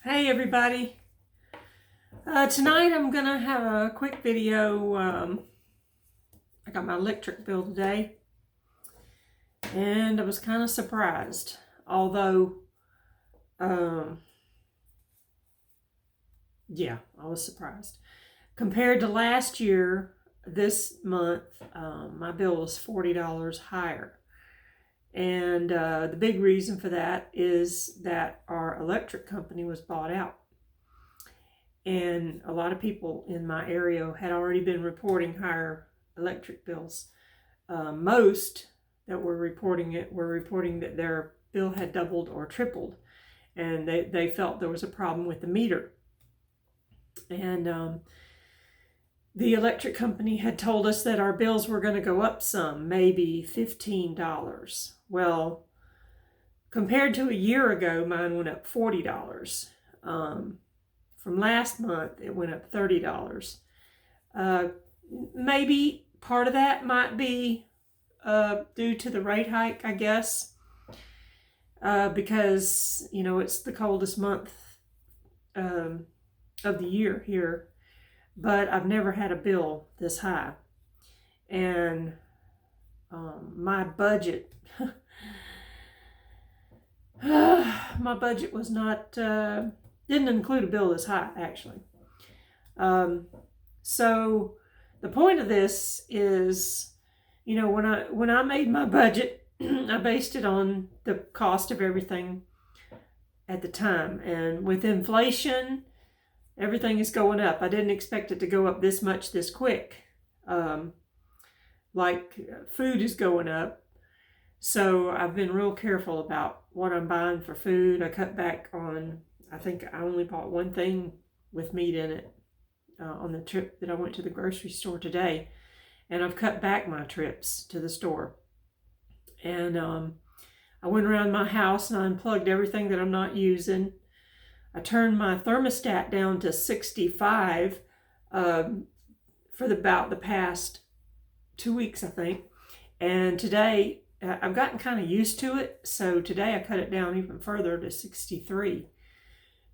Hey everybody. Tonight I'm gonna have a quick video. I got my electric bill today and I was kind of surprised. Although, yeah, I was surprised. Compared to last year, this month, my bill was $40 higher. And the big reason for that is that our electric company was bought out. And a lot of people in my area had already been reporting higher electric bills. Most that were reporting that their bill had doubled or tripled, and they felt there was a problem with the meter. And the electric company had told us that our bills were going to go up some, maybe $15. Well, compared to a year ago, mine went up $40. From last month, it went up $30. Maybe part of that might be due to the rate hike, I guess, because, it's the coldest month of the year here. But I've never had a bill this high. And my budget, was not, didn't include a bill this high, actually. So the point of this is, when I made my budget, I based it on the cost of everything at the time. And with inflation, everything is going up. I didn't expect it to go up this much this quick. Like food is going up. So I've been real careful about what I'm buying for food. I cut back on, I think I only bought one thing with meat in it on the trip that I went to the grocery store today. And I've cut back my trips to the store. And I went around my house and I unplugged everything that I'm not using. I turned my thermostat down to 65 for about the past 2 weeks, I think. And today, I've gotten kind of used to it. So today I cut it down even further to 63.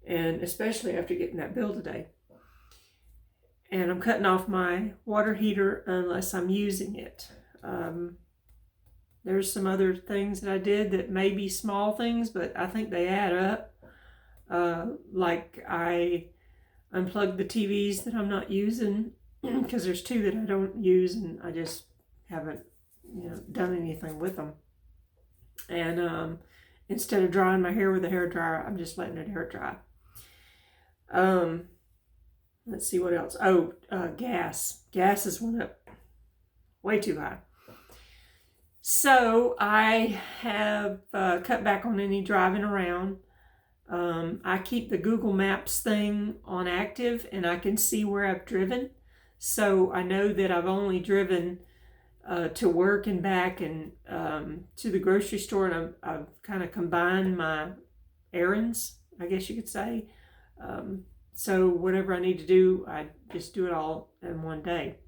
And especially after getting that bill today. And I'm cutting off my water heater unless I'm using it. There's some other things that I did that may be small things, but I think they add up. Like I unplugged the TVs that I'm not using because there's two that I don't use and I just haven't, done anything with them. And instead of drying my hair with a hair dryer, I'm just letting it air dry. Let's see what else. Oh, gas. Gas has went up way too high. So I have cut back on any driving around. I keep the Google Maps thing on active and I can see where I've driven. So I know that I've only driven to work and back and to the grocery store, and I've kind of combined my errands, I guess you could say. So whatever I need to do, I just do it all in one day.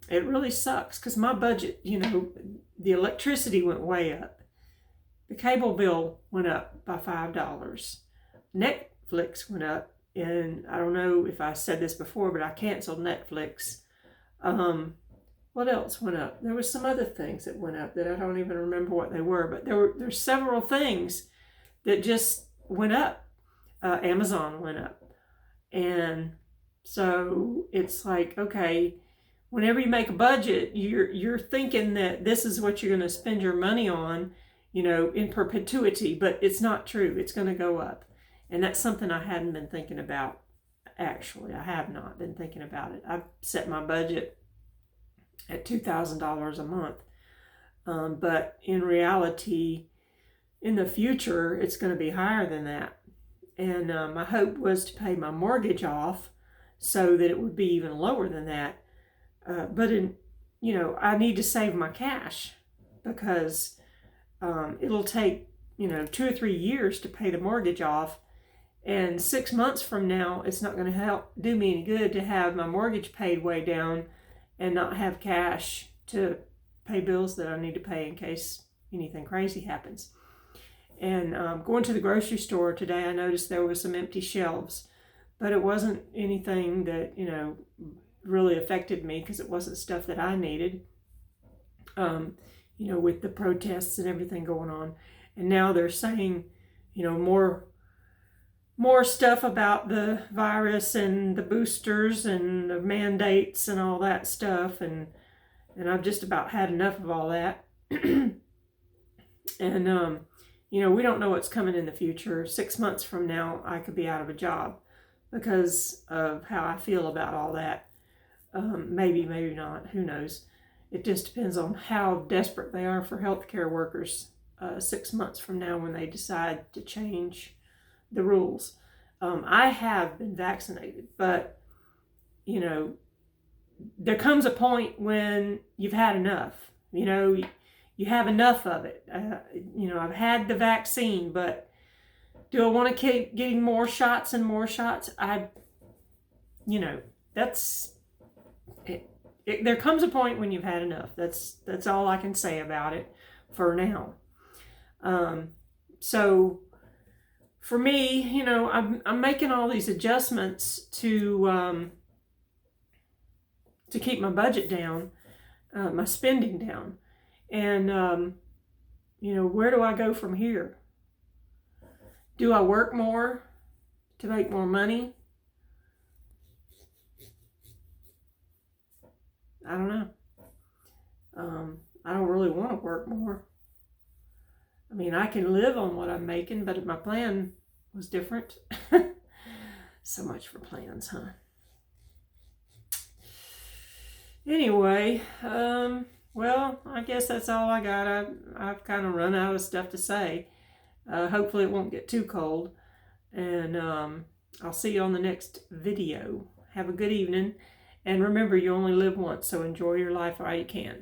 It really sucks because my budget, the electricity went way up. The cable bill went up by $5. Netflix went up, and I don't know if I said this before, but I canceled Netflix. What else went up? There was some other things that went up that I don't even remember what they were, but there's several things that just went up. Amazon went up. And so it's like, okay, whenever you make a budget, you're thinking that this is what you're going to spend your money on, in perpetuity, but it's not true. It's going to go up. And that's something I hadn't been thinking about. Actually, I have not been thinking about it. I've set my budget at $2,000 a month. But in reality, in the future, it's going to be higher than that. And my hope was to pay my mortgage off so that it would be even lower than that. But I need to save my cash because it'll take, 2 or 3 years to pay the mortgage off. And 6 months from now, it's not going to do me any good to have my mortgage paid way down and not have cash to pay bills that I need to pay in case, anything crazy happens. And going to the grocery store today, I noticed there was some empty shelves, but it wasn't anything that, really affected me because it wasn't stuff that I needed, with the protests and everything going on. And now they're saying, more stuff about the virus and the boosters and the mandates and all that stuff. And I've just about had enough of all that. And, we don't know what's coming in the future. 6 months from now, I could be out of a job because of how I feel about all that. Maybe, maybe not. Who knows? It just depends on how desperate they are for healthcare workers 6 months from now when they decide to change the rules. I have been vaccinated, but, there comes a point when you've had enough. You have enough of it. I've had the vaccine, but do I want to keep getting more shots and more shots? That's it. There comes a point when you've had enough. That's all I can say about it for now. So for me, I'm making all these adjustments to keep my budget down, my spending down. And, where do I go from here? Do I work more to make more money? I don't know. I don't really want to work more. I mean, I can live on what I'm making, but my plan was different. So much for plans, huh? Anyway, well, I guess that's all I got. I've kind of run out of stuff to say. Hopefully it won't get too cold. And I'll see you on the next video. Have a good evening. And remember, you only live once, so enjoy your life while you can.